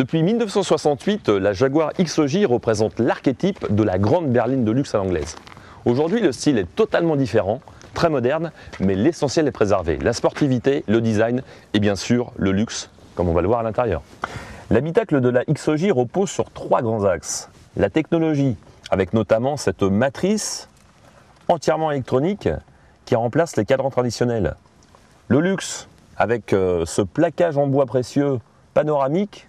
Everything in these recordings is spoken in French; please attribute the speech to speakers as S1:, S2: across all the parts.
S1: Depuis 1968, la Jaguar XJ représente l'archétype de la grande berline de luxe à l'anglaise. Aujourd'hui, le style est totalement différent, très moderne, mais l'essentiel est préservé. La sportivité, le design et bien sûr le luxe, comme on va le voir à l'intérieur. L'habitacle de la XJ repose sur 3 grands axes. La technologie, avec notamment cette matrice entièrement électronique qui remplace les cadrans traditionnels. Le luxe, avec ce plaquage en bois précieux panoramique.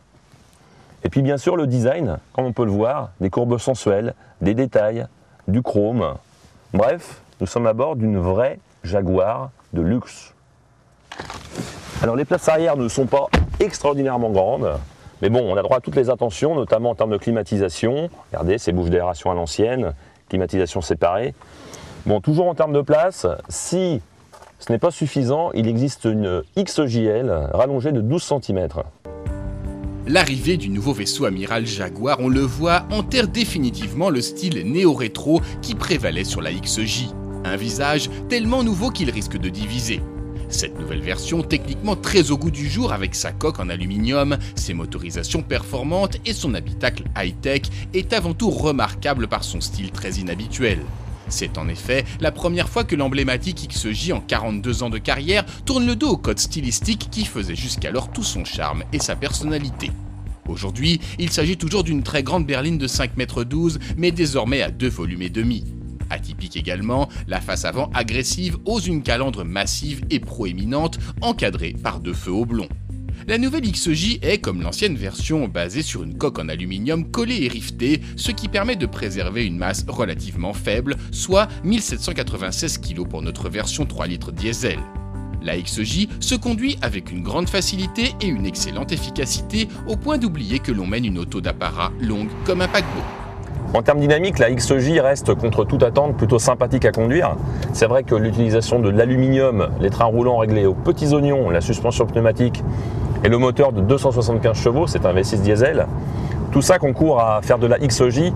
S1: Et puis bien sûr le design, comme on peut le voir, des courbes sensuelles, des détails, du chrome. Bref, nous sommes à bord d'une vraie Jaguar de luxe. Alors les places arrière ne sont pas extraordinairement grandes, mais bon, on a droit à toutes les attentions, notamment en termes de climatisation. Regardez, ces bouches d'aération à l'ancienne, climatisation séparée. Bon, toujours en termes de place, si ce n'est pas suffisant, il existe une XJL rallongée de 12 cm.
S2: L'arrivée du nouveau vaisseau amiral Jaguar, on le voit, enterre définitivement le style néo-rétro qui prévalait sur la XJ. Un visage tellement nouveau qu'il risque de diviser. Cette nouvelle version, techniquement très au goût du jour avec sa coque en aluminium, ses motorisations performantes et son habitacle high-tech, est avant tout remarquable par son style très inhabituel. C'est en effet la première fois que l'emblématique XJ en 42 ans de carrière tourne le dos au code stylistique qui faisait jusqu'alors tout son charme et sa personnalité. Aujourd'hui, il s'agit toujours d'une très grande berline de 5,12 m, mais désormais à 2 volumes et demi. Atypique également, la face avant agressive ose une calandre massive et proéminente, encadrée par 2 feux oblongs. La nouvelle XJ est, comme l'ancienne version, basée sur une coque en aluminium collée et rivetée, ce qui permet de préserver une masse relativement faible, soit 1796 kg pour notre version 3 litres diesel. La XJ se conduit avec une grande facilité et une excellente efficacité, au point d'oublier que l'on mène une auto d'apparat longue comme un paquebot.
S1: En termes dynamiques, la XJ reste contre toute attente plutôt sympathique à conduire. C'est vrai que l'utilisation de l'aluminium, les trains roulants réglés aux petits oignons, la suspension pneumatique et le moteur de 275 chevaux, c'est un V6 diesel, tout ça concourt à faire de la XJ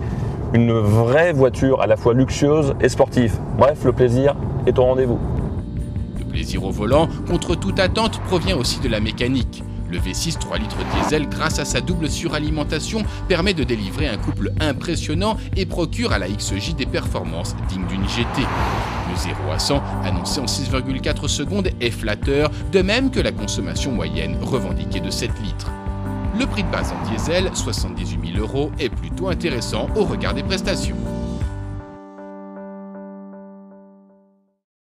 S1: une vraie voiture à la fois luxueuse et sportive. Bref, le plaisir est au rendez-vous.
S2: Le plaisir au volant, contre toute attente, provient aussi de la mécanique. Le V6 3 litres diesel, grâce à sa double suralimentation, permet de délivrer un couple impressionnant et procure à la XJ des performances dignes d'une GT. Le 0 à 100, annoncé en 6,4 secondes, est flatteur, de même que la consommation moyenne revendiquée de 7 litres. Le prix de base en diesel, 78 000 €, est plutôt intéressant au regard des prestations.